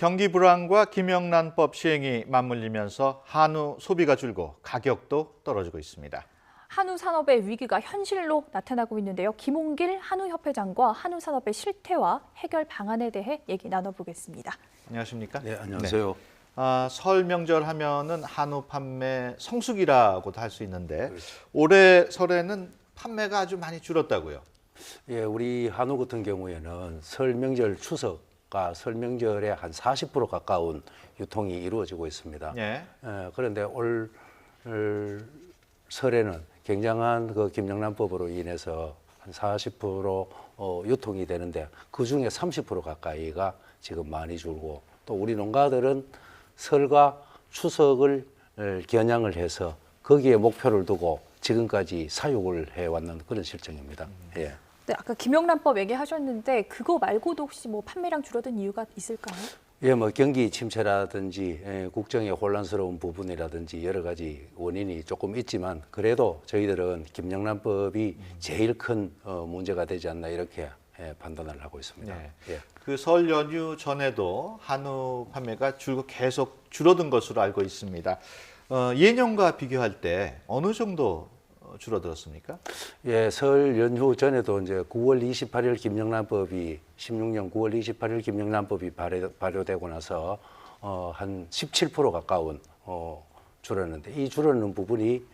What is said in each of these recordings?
경기 불황과 김영란법 시행이 맞물리면서 한우 소비가 줄고 가격도 떨어지고 있습니다. 한우 산업의 위기가 현실로 나타나고 있는데요. 김홍길 한우협회장과 한우 산업의 실태와 해결 방안에 대해 얘기 나눠보겠습니다. 안녕하십니까? 네, 안녕하세요. 설 명절 하면은 한우 판매 성수기라고도 할 수 있는데 올해 설에는 판매가 아주 많이 줄었다고요. 예, 우리 한우 같은 경우에는 설 명절 추석과 설 명절에 한 40% 가까운 유통이 이루어지고 있습니다. 예. 그런데 올 설에는 굉장한 그 김영란법으로 인해서 한 40% 유통이 되는데 그 중에 30% 가까이가 지금 많이 줄고, 또 우리 농가들은 설과 추석을 겨냥을 해서 거기에 목표를 두고 지금까지 사육을 해왔는 그런 실정입니다. 예. 네, 아까 김영란법 얘기하셨는데 그거 말고도 혹시 뭐 판매량 줄어든 이유가 있을까요? 예, 뭐 경기 침체라든지 국정의 혼란스러운 부분이라든지 여러 가지 원인이 조금 있지만, 그래도 저희들은 김영란법이 제일 큰 문제가 되지 않나 이렇게 판단을 하고 있습니다. 네. 예. 그 설 연휴 전에도 한우 판매가 계속 줄어든 것으로 알고 있습니다. 예년과 비교할 때 어느 정도 줄어들었습니까? 예, 설 연휴 전에도 이제 9월 28일 김영란법이 16년 9월 28일 김영란법이 발효되고 나서 한 17% 가까운 줄었는데, 이 줄어드는 부분이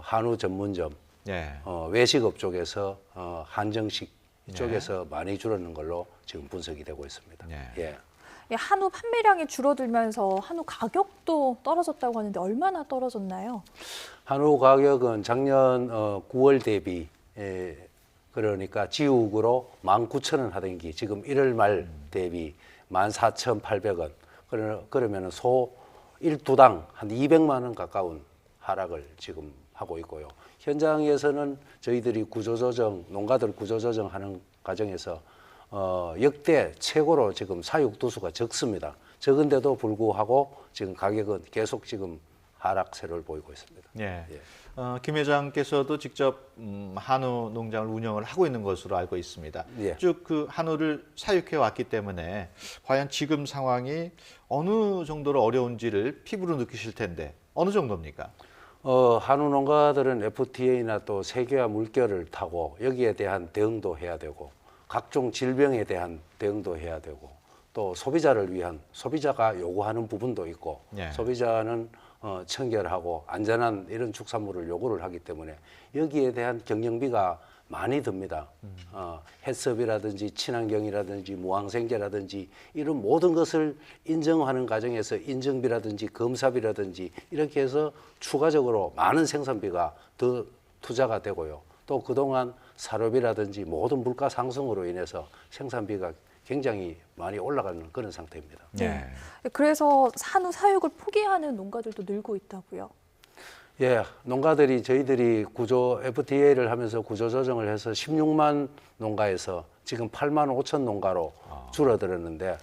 한우 전문점, 예. 외식업 쪽에서 한정식 이쪽에서 많이 줄었는 걸로 지금 분석이 되고 있습니다. 예. 예, 한우 판매량이 줄어들면서 한우 가격도 떨어졌다고 하는데 얼마나 떨어졌나요? 한우 가격은 작년 9월 대비 그러니까 지육으로 19,000원 하던 게 지금 1월 말 대비 14,800원. 그러면은 소 1두당 한 200만 원 가까운 하락을 지금 하고 있고요. 현장에서는 저희들이 구조조정, 농가들 구조조정하는 과정에서 역대 최고로 지금 사육 두수가 적습니다. 적은데도 불구하고 지금 가격은 계속 지금 하락세를 보이고 있습니다. 예. 예. 김 회장께서도 직접 한우 농장을 운영을 하고 있는 것으로 알고 있습니다. 예. 쭉 그 한우를 사육해 왔기 때문에 과연 지금 상황이 어느 정도로 어려운지를 피부로 느끼실 텐데 어느 정도입니까? 한우 농가들은 FTA나 또 세계화 물결을 타고 여기에 대한 대응도 해야 되고, 각종 질병에 대한 대응도 해야 되고, 또 소비자를 위한, 소비자가 요구하는 부분도 있고, 예. 소비자는 청결하고 안전한 이런 축산물을 요구를 하기 때문에 여기에 대한 경영비가 많이 듭니다. 해썹이라든지 친환경이라든지 무항생제라든지 이런 모든 것을 인정하는 과정에서 인증비라든지 검사비라든지 이렇게 해서 추가적으로 많은 생산비가 더 투자가 되고요. 또 그동안 사료비라든지 모든 물가 상승으로 인해서 생산비가 굉장히 많이 올라가는 그런 상태입니다. 예. 그래서 한우 사육을 포기하는 농가들도 늘고 있다고요. 예, 농가들이 저희들이 FTA를 하면서 구조 조정을 해서 16만 농가에서 지금 8만 5천 농가로 줄어들었는데,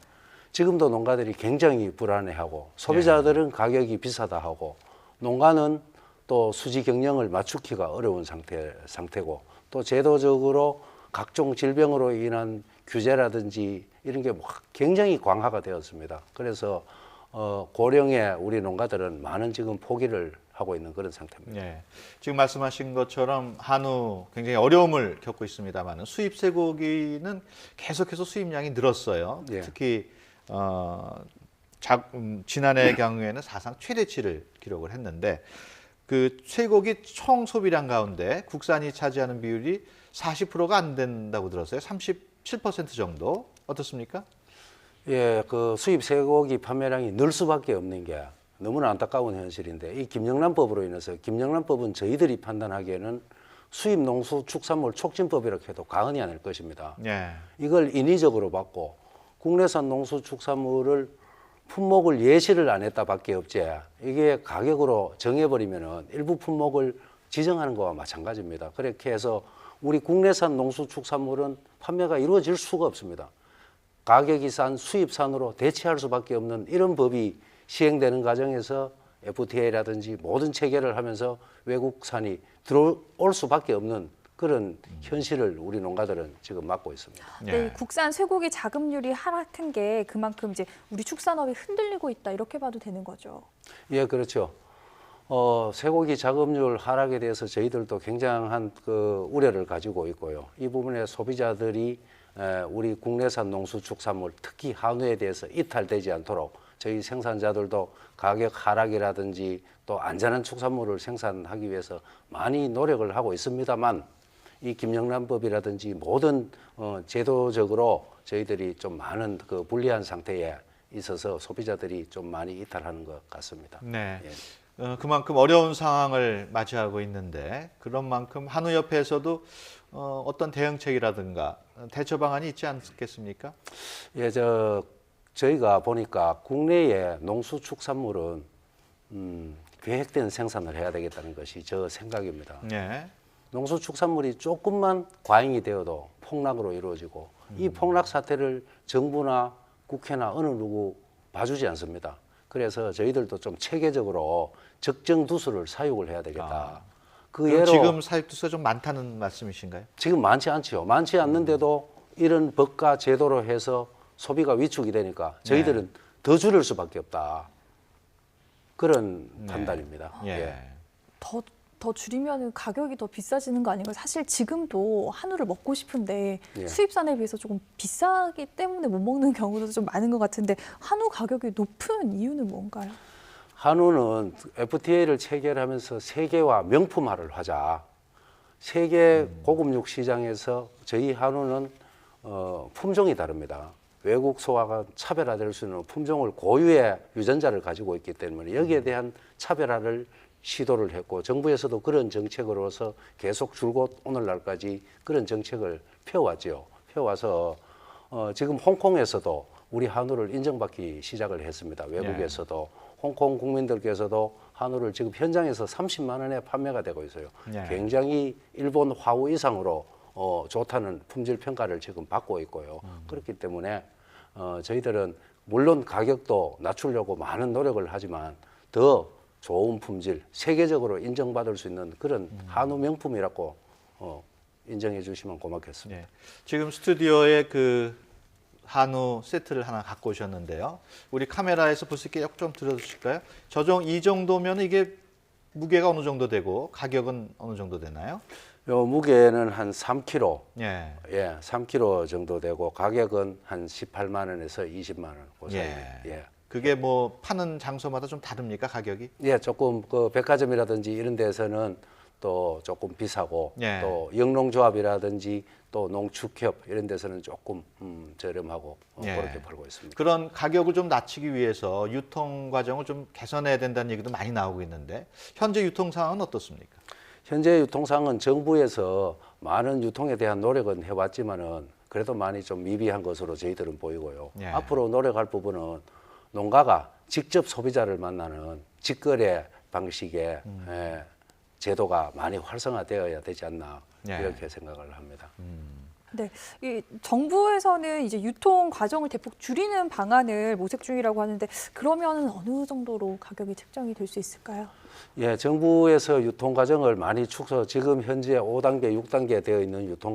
지금도 농가들이 굉장히 불안해하고 소비자들은 가격이 비싸다 하고, 농가는 또 수지 경영을 맞추기가 어려운 상태고, 또 제도적으로 각종 질병으로 인한 규제라든지 이런 게 굉장히 강화가 되었습니다. 그래서 고령의 우리 농가들은 많은 지금 포기를 하고 있는 그런 상태입니다. 예. 지금 말씀하신 것처럼 한우 굉장히 어려움을 겪고 있습니다만 수입 쇠고기는 계속해서 수입량이 늘었어요. 예. 특히 지난해 경우에는 사상 최대치를 기록을 했는데, 그 쇠고기 총 소비량 가운데 국산이 차지하는 비율이 40%가 안 된다고 들었어요. 37% 정도. 어떻습니까? 예, 그 수입 쇠고기 판매량이 늘 수밖에 없는 게 너무나 안타까운 현실인데, 이 김영란법으로 인해서, 김영란법은 저희들이 판단하기에는 수입 농수축산물 촉진법이라고 해도 과언이 아닐 것입니다. 예. 이걸 인위적으로 받고 국내산 농수축산물을 품목을 예시를 안 했다 밖에 없지, 이게 가격으로 정해버리면은 일부 품목을 지정하는 거와 마찬가지입니다. 그렇게 해서 우리 국내산 농수축산물은 판매가 이루어질 수가 없습니다. 가격이 싼 수입산으로 대체할 수밖에 없는 이런 법이 시행되는 과정에서 FTA라든지 모든 체계를 하면서 외국산이 들어올 수밖에 없는 그런 현실을 우리 농가들은 지금 맞고 있습니다. 네, 국산 쇠고기 자급률이 하락한 게 그만큼 이제 우리 축산업이 흔들리고 있다 이렇게 봐도 되는 거죠. 예, 그렇죠. 쇠고기 자급률 하락에 대해서 저희들도 굉장한 그 우려를 가지고 있고요. 이 부분에 소비자들이 우리 국내산 농수축산물, 특히 한우에 대해서 이탈되지 않도록 저희 생산자들도 가격 하락이라든지 또 안전한 축산물을 생산하기 위해서 많이 노력을 하고 있습니다만 이 김영란법이라든지 모든 제도적으로 저희들이 좀 많은 그 불리한 상태에 있어서 소비자들이 좀 많이 이탈하는 것 같습니다. 네. 예. 그만큼 어려운 상황을 맞이하고 있는데 그런 만큼 한우협회에서도 어떤 대응책이라든가 대처 방안이 있지 않겠습니까? 예, 저희가 보니까 국내의 농수축산물은 계획된 생산을 해야 되겠다는 것이 저 생각입니다. 네. 농수축산물이 조금만 과잉이 되어도 폭락으로 이루어지고 이 폭락 사태를 정부나 국회나 어느 누구 봐주지 않습니다. 그래서 저희들도 좀 체계적으로 적정 두수를 사육을 해야 되겠다. 그 예로 지금 사육두수가 좀 많다는 말씀이신가요? 지금 많지 않지요. 많지 않는데도 이런 법과 제도로 해서 소비가 위축이 되니까 저희들은 더 줄일 수밖에 없다. 그런 판단입니다. 예. 더 줄이면 가격이 더 비싸지는 거 아닌가요? 사실 지금도 한우를 먹고 싶은데 예. 수입산에 비해서 조금 비싸기 때문에 못 먹는 경우도 좀 많은 것 같은데 한우 가격이 높은 이유는 뭔가요? 한우는 FTA를 체결하면서 세계화 명품화를 하자. 세계 고급육 시장에서 저희 한우는 품종이 다릅니다. 외국 소화가 차별화될 수 있는 품종을 고유의 유전자를 가지고 있기 때문에 여기에 대한 차별화를 시도를 했고 정부에서도 그런 정책으로서 계속 줄곧 오늘날까지 그런 정책을 펴왔죠. 펴와서 지금 홍콩에서도 우리 한우를 인정받기 시작을 했습니다. 외국에서도 홍콩 국민들께서도 한우를 지금 현장에서 30만 원에 판매가 되고 있어요. 굉장히 일본 화우 이상으로 좋다는 품질 평가를 지금 받고 있고요. 그렇기 때문에 저희들은 물론 가격도 낮추려고 많은 노력을 하지만 더 좋은 품질, 세계적으로 인정받을 수 있는 그런 한우 명품이라고 인정해 주시면 고맙겠습니다. 네. 지금 스튜디오에 그 한우 세트를 하나 갖고 오셨는데요. 우리 카메라에서 볼 수 있게 좀 들어주실까요? 이 정도면 이게 무게가 어느 정도 되고 가격은 어느 정도 되나요? 요 무게는 한 3kg, 예. 3kg 정도 되고 가격은 한 18만 원에서 20만 원. 그 사이. 예. 그게 뭐 파는 장소마다 좀 다릅니까 가격이? 예, 조금 그 백화점이라든지 이런 데서는 또 조금 비싸고 또 영농조합이라든지 또 농축협 이런 데서는 조금 저렴하고 그렇게 팔고 있습니다. 그런 가격을 좀 낮추기 위해서 유통 과정을 좀 개선해야 된다는 얘기도 많이 나오고 있는데 현재 유통 상황은 어떻습니까? 현재 유통상은 정부에서 많은 유통에 대한 노력은 해왔지만은 그래도 많이 좀 미비한 것으로 저희들은 보이고요. 앞으로 노력할 부분은 농가가 직접 소비자를 만나는 직거래 방식의 제도가 많이 활성화되어야 되지 않나 이렇게 생각을 합니다. 네, 이 정부에서는 이제 유통 과정을 대폭 줄이는 방안을 모색 중이라고 하는데 그러면 어느 정도로 가격이 책정이 될 수 있을까요? 예, 정부에서 유통 과정을 많이 지금 현재 5단계, 6단계 되어 있는 유통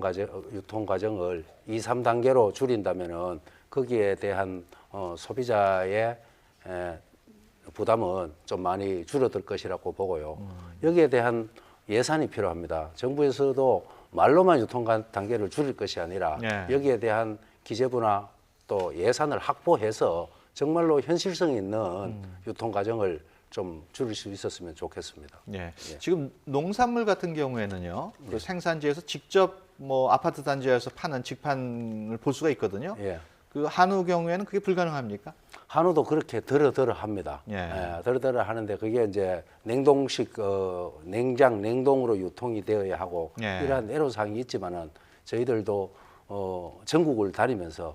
과정을 2, 3단계로 줄인다면은 거기에 대한 소비자의 부담은 좀 많이 줄어들 것이라고 보고요. 여기에 대한 예산이 필요합니다. 정부에서도 말로만 유통 단계를 줄일 것이 아니라 여기에 대한 기재부나 또 예산을 확보해서 정말로 현실성 있는 유통 과정을 좀 줄일 수 있었으면 좋겠습니다. 지금 농산물 같은 경우에는요, 그 생산지에서 직접 뭐 아파트 단지에서 파는 직판을 볼 수가 있거든요. 그 한우 경우에는 그게 불가능합니까? 한우도 그렇게 더러더러 합니다. 더러더러 하는데 그게 이제 냉동식 냉장 냉동으로 유통이 되어야 하고 이러한 애로사항이 있지만은 저희들도 전국을 다니면서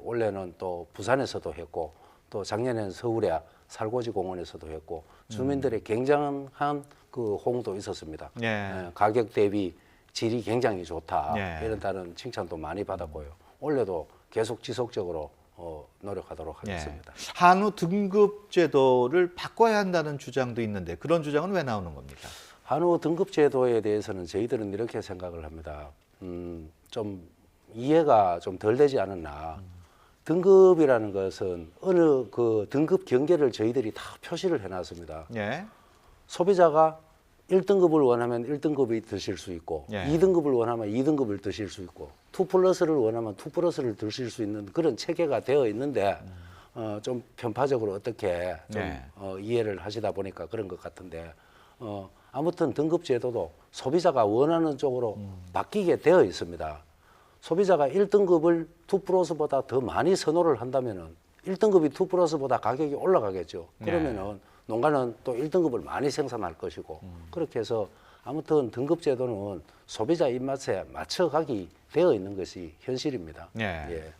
원래는 또 부산에서도 했고 또 작년에는 서울에 살고지 공원에서도 했고 주민들의 굉장한 그 호응도 있었습니다. 가격 대비 질이 굉장히 좋다 이런다는 칭찬도 많이 받았고요. 올해도 계속 지속적으로 노력하도록 하겠습니다. 한우 등급 제도를 바꿔야 한다는 주장도 있는데 그런 주장은 왜 나오는 겁니까? 한우 등급 제도에 대해서는 저희들은 이렇게 생각을 합니다. 좀 이해가 좀 덜 되지 않았나. 등급이라는 것은 어느 그 등급 경계를 저희들이 다 표시를 해놨습니다. 예. 소비자가 1등급을 원하면 1등급이 드실 수 있고 예. 2등급을 원하면 2등급을 드실 수 있고 2플러스를 원하면 2플러스를 드실 수 있는 그런 체계가 되어 있는데 좀 편파적으로 어떻게 좀 예. 이해를 하시다 보니까 그런 것 같은데 아무튼 등급 제도도 소비자가 원하는 쪽으로 바뀌게 되어 있습니다. 소비자가 1등급을 2플러스보다 더 많이 선호를 한다면은 1등급이 2플러스보다 가격이 올라가겠죠. 그러면은 농가는 또 1등급을 많이 생산할 것이고 그렇게 해서 아무튼 등급 제도는 소비자 입맛에 맞춰가기 되어 있는 것이 현실입니다. 예. 예.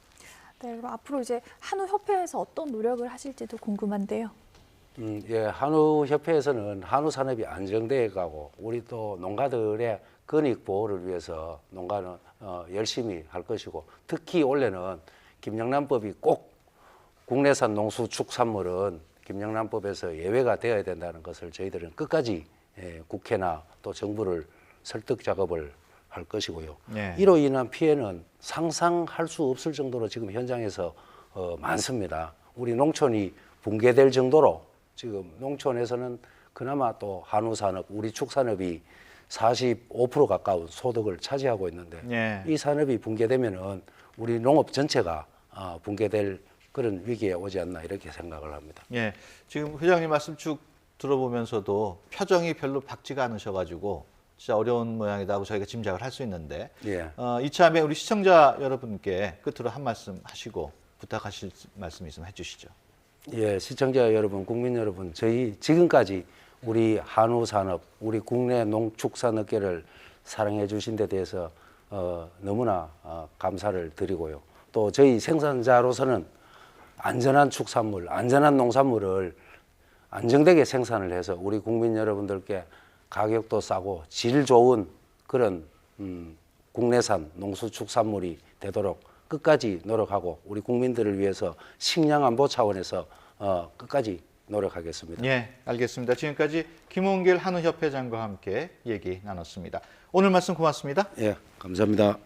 네, 그럼 앞으로 이제 한우협회에서 어떤 노력을 하실지도 궁금한데요. 예, 한우협회에서는 한우 산업이 안정되어 가고 우리 또 농가들의 근익 보호를 위해서 농가는 열심히 할 것이고 특히 올해는 김영란법이 꼭 국내산 농수축산물은 김영란법에서 예외가 되어야 된다는 것을 저희들은 끝까지 국회나 또 정부를 설득 작업을 할 것이고요. 예. 이로 인한 피해는 상상할 수 없을 정도로 지금 현장에서 많습니다. 우리 농촌이 붕괴될 정도로 지금 농촌에서는 그나마 또 한우 산업, 우리 축산업이 45% 가까운 소득을 차지하고 있는데 예. 이 산업이 붕괴되면은 우리 농업 전체가 붕괴될 그런 위기에 오지 않나 이렇게 생각을 합니다. 예. 지금 회장님 말씀 쭉 들어보면서도 표정이 별로 밝지가 않으셔가지고 진짜 어려운 모양이다 하고 저희가 짐작을 할 수 있는데 예. 이참에 우리 시청자 여러분께 끝으로 한 말씀 하시고 부탁하실 말씀 있으면 해주시죠. 예, 시청자 여러분, 국민 여러분, 저희 지금까지 우리 한우 산업, 우리 국내 농축산업계를 사랑해 주신 데 대해서 너무나 감사를 드리고요. 또 저희 생산자로서는 안전한 축산물, 안전한 농산물을 안정되게 생산을 해서 우리 국민 여러분들께 가격도 싸고 질 좋은 그런 국내산 농수축산물이 되도록 끝까지 노력하고 우리 국민들을 위해서 식량 안보 차원에서 끝까지 노력하겠습니다. 예, 알겠습니다. 지금까지 김홍길 한우협회장과 함께 얘기 나눴습니다. 오늘 말씀 고맙습니다. 예, 감사합니다.